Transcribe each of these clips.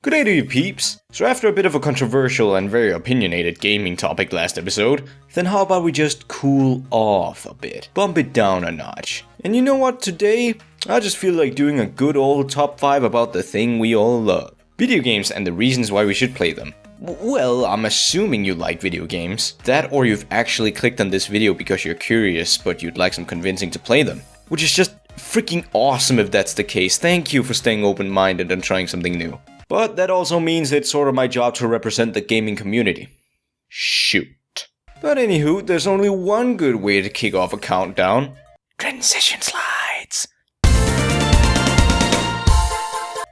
Good day to you peeps! So after a bit of a controversial and very opinionated gaming topic last episode, then how about we just cool off a bit, bump it down a notch. And you know what, today, I just feel like doing a good old top 5 about the thing we all love. Video games and the reasons why we should play them. Well, I'm assuming you like video games. That or you've actually clicked on this video because you're curious but you'd like some convincing to play them. Which is just freaking awesome if that's the case. Thank you for staying open-minded and trying something new. But that also means it's sort of my job to represent the gaming community. Shoot. But anywho, there's only one good way to kick off a countdown. Transition slides.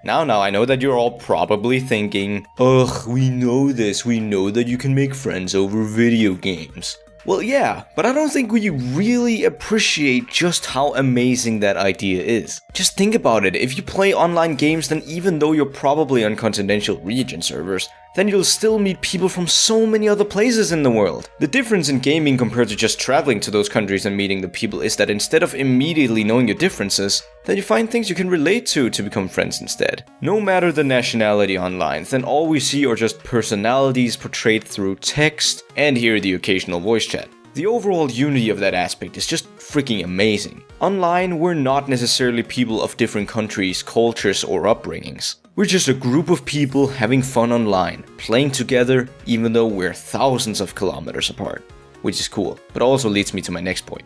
Now, I know that you're all probably thinking, ugh, we know this, we know that you can make friends over video games. Well, yeah, but I don't think we really appreciate just how amazing that idea is. Just think about it, if you play online games, then even though you're probably on continental region servers, then you'll still meet people from so many other places in the world. The difference in gaming compared to just traveling to those countries and meeting the people is that instead of immediately knowing your differences, then you find things you can relate to become friends instead. No matter the nationality online, then all we see are just personalities portrayed through text and hear the occasional voice chat. The overall unity of that aspect is just freaking amazing. Online, we're not necessarily people of different countries, cultures, or upbringings. We're just a group of people having fun online, playing together even though we're thousands of kilometers apart. Which is cool, but also leads me to my next point.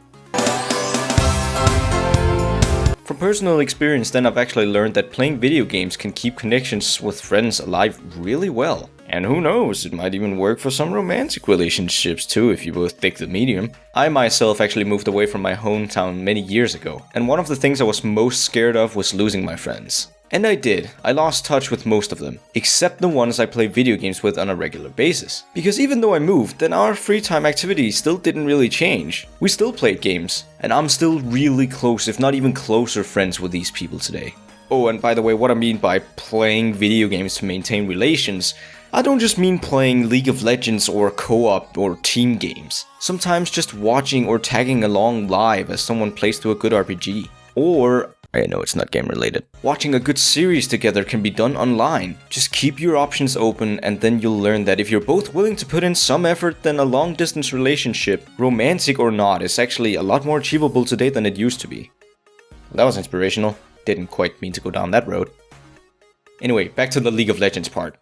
From personal experience then, I've actually learned that playing video games can keep connections with friends alive really well. And who knows, it might even work for some romantic relationships too if you both dig the medium. I myself actually moved away from my hometown many years ago, and one of the things I was most scared of was losing my friends. And I did. I lost touch with most of them, except the ones I play video games with on a regular basis. Because even though I moved, then our free time activities still didn't really change. We still played games, and I'm still really close, if not even closer friends with these people today. Oh, and by the way, what I mean by playing video games to maintain relations, I don't just mean playing League of Legends or co-op or team games. Sometimes just watching or tagging along live as someone plays through a good RPG. Or, I know it's not game related, watching a good series together can be done online. Just keep your options open and then you'll learn that if you're both willing to put in some effort, then a long distance relationship, romantic or not, is actually a lot more achievable today than it used to be. Well, that was inspirational. Didn't quite mean to go down that road. Anyway, back to the League of Legends part.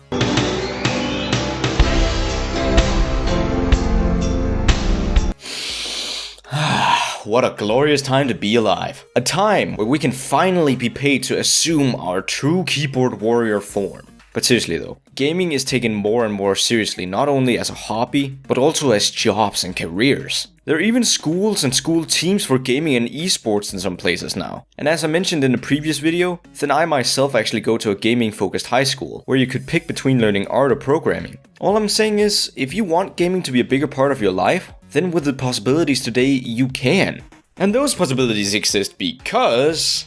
What a glorious time to be alive. A time where we can finally be paid to assume our true keyboard warrior form. But seriously though, gaming is taken more and more seriously, not only as a hobby, but also as jobs and careers. There are even schools and school teams for gaming and esports in some places now. And as I mentioned in the previous video, then I myself actually go to a gaming focused high school, where you could pick between learning art or programming. All I'm saying is, if you want gaming to be a bigger part of your life, then with the possibilities today, you can. And those possibilities exist because...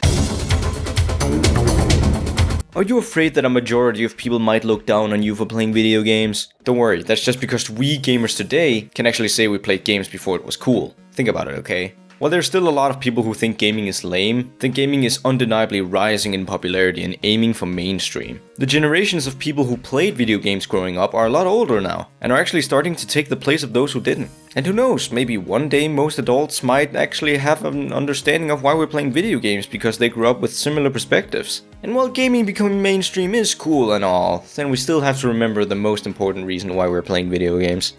Are you afraid that a majority of people might look down on you for playing video games? Don't worry, that's just because we gamers today can actually say we played games before it was cool. Think about it, okay? While there's still a lot of people who think gaming is lame, then gaming is undeniably rising in popularity and aiming for mainstream. The generations of people who played video games growing up are a lot older now, and are actually starting to take the place of those who didn't. And who knows, maybe one day most adults might actually have an understanding of why we're playing video games because they grew up with similar perspectives. And while gaming becoming mainstream is cool and all, then we still have to remember the most important reason why we're playing video games.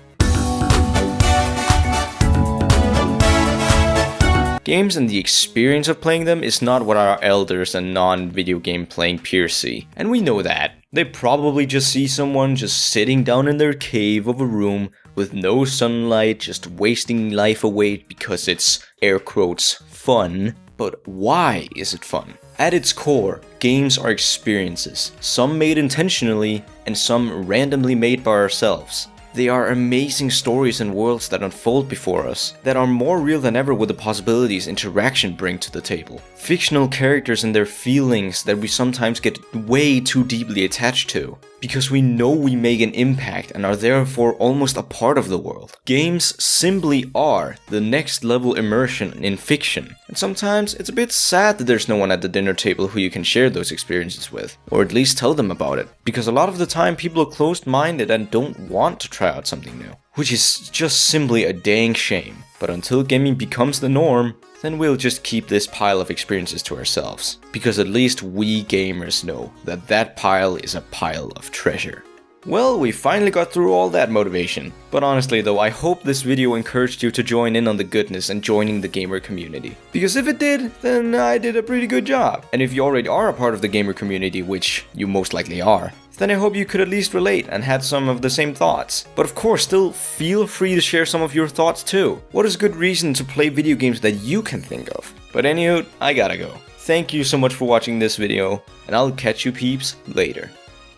Games and the experience of playing them is not what our elders and non-video game playing peers see, and we know that. They probably just see someone just sitting down in their cave of a room with no sunlight, just wasting life away because it's, air quotes, fun. But why is it fun? At its core, games are experiences, some made intentionally and some randomly made by ourselves. They are amazing stories and worlds that unfold before us, that are more real than ever with the possibilities interaction bring to the table. Fictional characters and their feelings that we sometimes get way too deeply attached to, because we know we make an impact and are therefore almost a part of the world. Games simply are the next level immersion in fiction, and sometimes it's a bit sad that there's no one at the dinner table who you can share those experiences with, or at least tell them about it, because a lot of the time people are closed-minded and don't want to try out something new, which is just simply a dang shame. But until gaming becomes the norm, then we'll just keep this pile of experiences to ourselves, because at least we gamers know that that pile is a pile of treasure. Well, we finally got through all that motivation. But honestly though, I hope this video encouraged you to join in on the goodness and joining the gamer community. Because if it did, then I did a pretty good job. And if you already are a part of the gamer community, which you most likely are, then I hope you could at least relate and had some of the same thoughts. But of course, still feel free to share some of your thoughts too. What is a good reason to play video games that you can think of? But anywho, I gotta go. Thank you so much for watching this video, and I'll catch you peeps later.